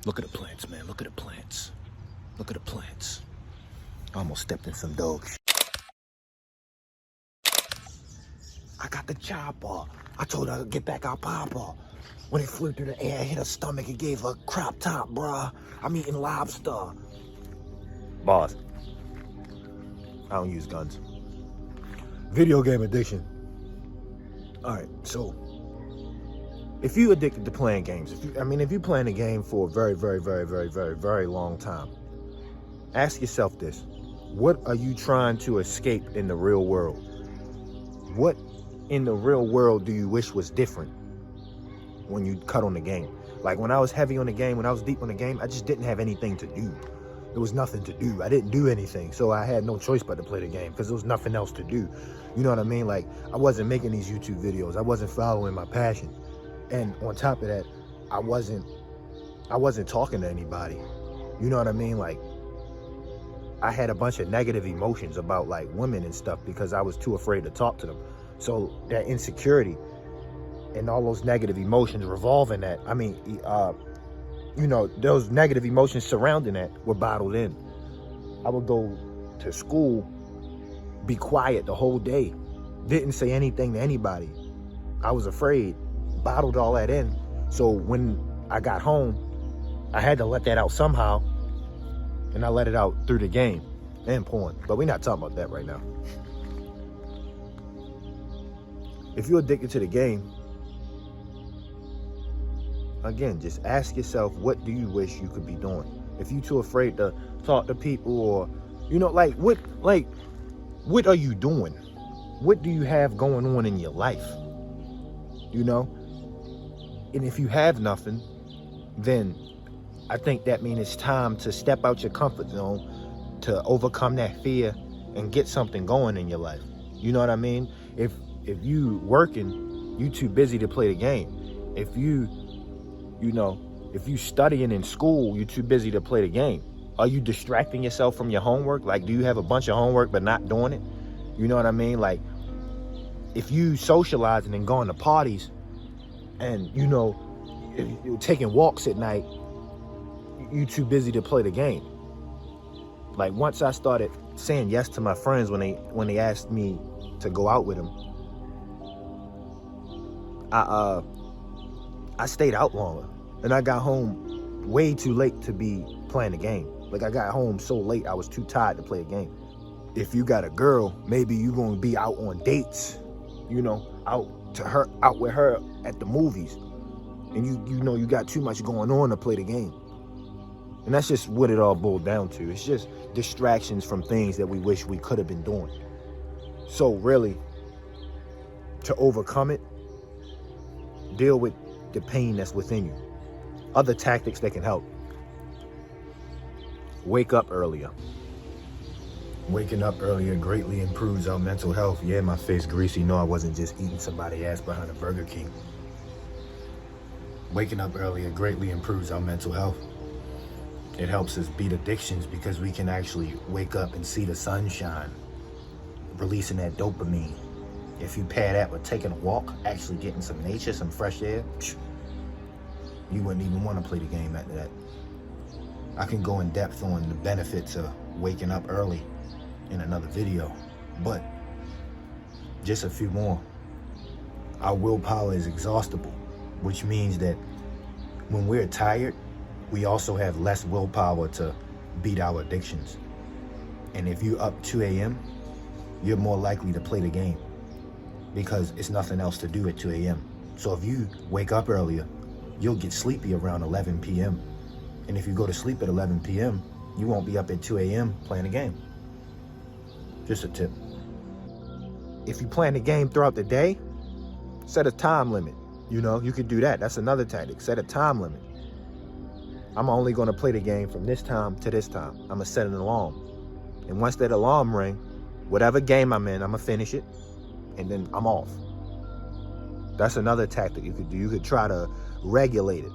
Look at the plants, man. Look at the plants. Look at the plants. I almost stepped in some dog shit. I got the chopper. I told her to get back our papa. When it flew through the air, it hit her stomach, it gave her a crop top, bruh. I'm eating lobster. Boss. I don't use guns. Video game addiction. All right, so if you addicted to playing games, if you're playing a game for a very, very, very, very, very, very long time, ask yourself this: what are you trying to escape in the real world? What in the real world do you wish was different when you cut on the game? Like when I was heavy on the game, when I was deep on the game, I just didn't have anything to do. There was nothing to do. I didn't do anything, so I had no choice but to play the game because there was nothing else to do. You know what I mean? Like, I wasn't making these YouTube videos. I wasn't following my passion. And on top of that, I wasn't talking to anybody. You know what I mean? Like, I had a bunch of negative emotions about like women and stuff because I was too afraid to talk to them. So that insecurity and all those negative emotions revolving that, those negative emotions surrounding that were bottled in. I would go to school, be quiet the whole day, didn't say anything to anybody. I was afraid, bottled all that in. So when I got home, I had to let that out somehow, and I let it out through the game and porn. But we're not talking about that right now. If you're addicted to the game, again, just ask yourself, what do you wish you could be doing? If you're too afraid to talk to people, or, what are you doing? What do you have going on in your life? And if you have nothing, then I think that means it's time to step out your comfort zone to overcome that fear and get something going in your life. You know what I mean? If you working, you too busy to play the game. If you studying in school, you're too busy to play the game. Are you distracting yourself from your homework? Like, do you have a bunch of homework but not doing it? You know what I mean? Like, if you socializing and going to parties and, if you're taking walks at night, you too busy to play the game. Like, once I started saying yes to my friends when they asked me to go out with them, I stayed out longer, and I got home way too late to be playing the game. Like, I got home so late, I was too tired to play a game. If you got a girl, maybe you're gonna be out on dates, out with her at the movies, and you got too much going on to play the game. And that's just what it all boiled down to. It's just distractions from things that we wish we could have been doing. So really, to overcome it, deal with the pain that's within you. Other tactics that can help: wake up earlier. Waking up earlier greatly improves our mental health. Yeah, my face greasy. No, I wasn't just eating somebody's ass behind a Burger King. Waking up earlier greatly improves our mental health. It helps us beat addictions because we can actually wake up and see the sunshine, releasing that dopamine. If you pair that with taking a walk, actually getting some nature, some fresh air, you wouldn't even want to play the game after that. I can go in depth on the benefits of waking up early in another video, but just a few more. Our willpower is exhaustible, which means that when we're tired, we also have less willpower to beat our addictions. And if you're up 2 a.m., you're more likely to play the game because it's nothing else to do at 2 a.m. So if you wake up earlier, you'll get sleepy around 11 p.m. And if you go to sleep at 11 p.m., you won't be up at 2 a.m. playing the game. Just a tip. If you're playing the game throughout the day, set a time limit. You could do that. That's another tactic. Set a time limit. I'm only going to play the game from this time to this time. I'm going to set an alarm. And once that alarm ring, whatever game I'm in, I'm going to finish it, and then I'm off. That's another tactic you could do. You could try to regulate it.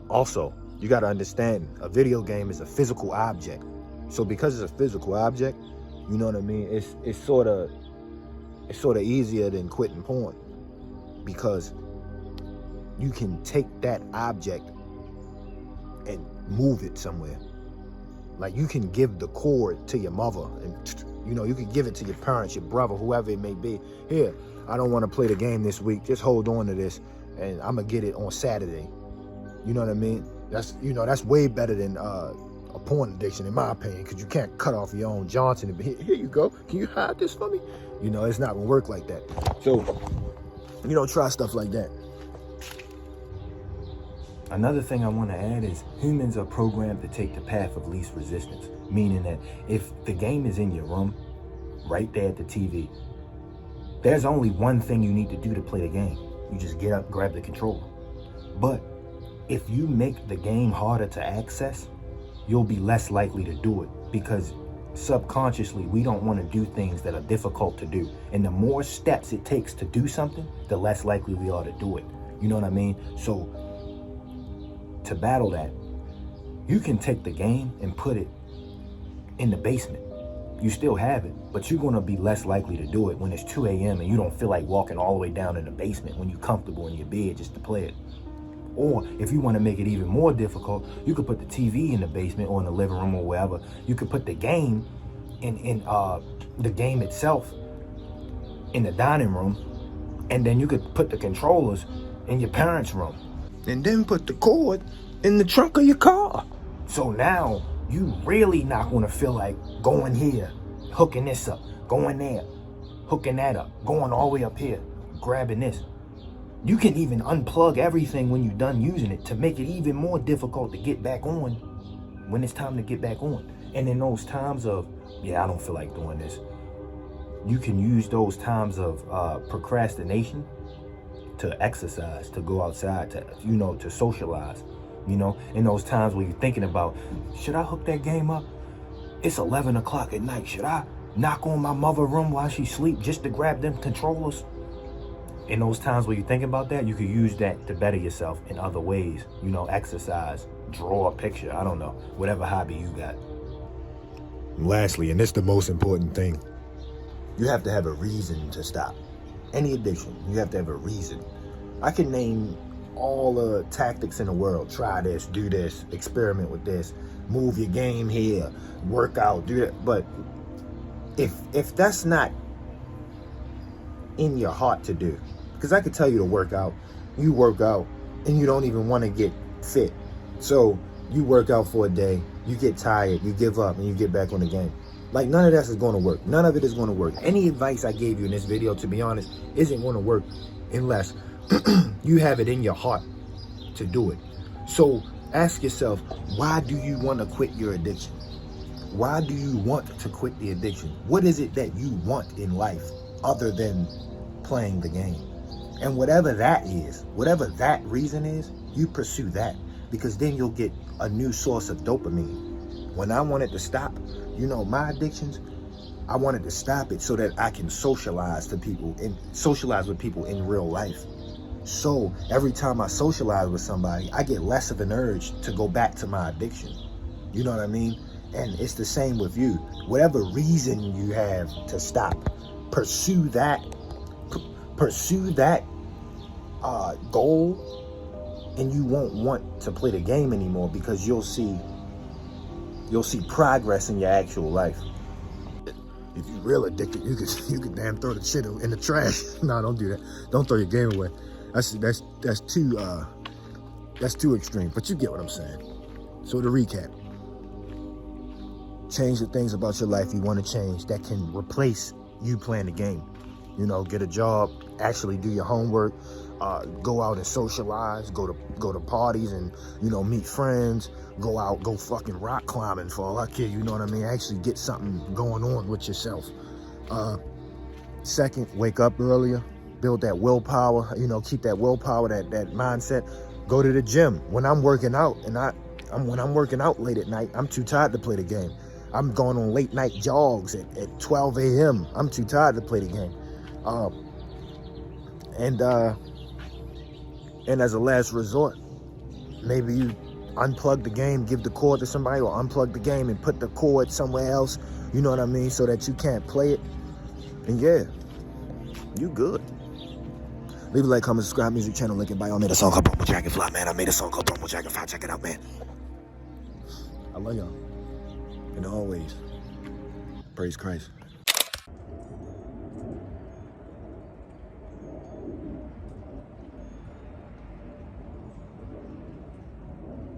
Also, you got to understand, a video game is a physical object. So because it's a physical object, you know what I mean? It's sort of easier than quitting porn, because you can take that object and move it somewhere. Like, you can give the cord to your mother, and you know, you can give it to your parents, your brother, whoever it may be. Here, I don't want to play the game this week. Just hold on to this, and I'm gonna get it on Saturday. You know what I mean? That's, you know, that's way better than a porn addiction, in my opinion, because you can't cut off your own Johnson. Here you go. Can you hide this for me? You know, it's not gonna work like that. So, you know, try stuff like that. Another thing I want to add is humans are programmed to take the path of least resistance, meaning that if the game is in your room, right there at the TV, there's only one thing you need to do to play the game. You just get up, grab the controller. But if you make the game harder to access, you'll be less likely to do it, because subconsciously we don't want to do things that are difficult to do. And the more steps it takes to do something, the less likely we are to do it. You know what I mean? So to battle that, you can take the game and put it in the basement. You still have it, but you're going to be less likely to do it when it's 2 a.m. and you don't feel like walking all the way down in the basement when you're comfortable in your bed just to play it. Or if you want to make it even more difficult, you could put the TV in the basement or in the living room or wherever. You could put the game in the game itself in the dining room, and then you could put the controllers in your parents' room, and then put the cord in the trunk of your car. So now you really not going to feel like going here, hooking this up, going there, hooking that up, going all the way up here, grabbing this. You can even unplug everything when you're done using it to make it even more difficult to get back on when it's time to get back on. And in those times of, yeah, I don't feel like doing this, you can use those times of procrastination to exercise, to go outside, to, you know, to socialize. You know, in those times where you're thinking about, should I hook that game up? It's 11 o'clock at night. Should I knock on my mother's room while she sleep just to grab them controllers? In those times where you think about that, you could use that to better yourself in other ways. You know, exercise, draw a picture, I don't know, whatever hobby you got. Lastly, and this is the most important thing, you have to have a reason to stop. Any addiction, you have to have a reason. I can name all the tactics in the world. Try this, do this, experiment with this, move your game here, work out, do that. But if that's not in your heart to do, because I could tell you to work out, you work out, and you don't even want to get fit. So you work out for a day, you get tired, you give up, and you get back on the game. Like, none of that is going to work. None of it is going to work. Any advice I gave you in this video, to be honest, isn't going to work unless you have it in your heart to do it. So ask yourself, why do you want to quit your addiction? Why do you want to quit the addiction? What is it that you want in life other than playing the game? And whatever that is, whatever that reason is, you pursue that, because then you'll get a new source of dopamine. When I wanted to stop, you know, my addictions, I wanted to stop it so that I can socialize to people and socialize with people in real life. So every time I socialize with somebody, I get less of an urge to go back to my addiction. You know what I mean? And it's the same with you. Whatever reason you have to stop, pursue that goal, and you won't want to play the game anymore, because you'll see progress in your actual life. If you're real addicted, you could damn throw the shit in the trash. No, don't do that. Don't throw your game away. That's too extreme. But you get what I'm saying. So to recap, change the things about your life you want to change that can replace you playing the game. You know, get a job, actually do your homework, go out and socialize, go to parties and, you know, meet friends, go out, go fucking rock climbing for all I care, you know what I mean? Actually get something going on with yourself. Second, wake up earlier, build that willpower, you know, keep that willpower, that mindset. Go to the gym. When I'm working out, when I'm working out late at night, I'm too tired to play the game. I'm going on late night jogs at 12 a.m. I'm too tired to play the game. And as a last resort, maybe you unplug the game, give the cord to somebody, or unplug the game and put the cord somewhere else, you know what I mean, so that you can't play it. And yeah, you good. Leave a like, comment, subscribe, music channel, link in bio. I made a song called Promo Jacket Fly, man. I made a song called Promo Jacket Fly. Check it out, man. I love y'all. And always, praise Christ.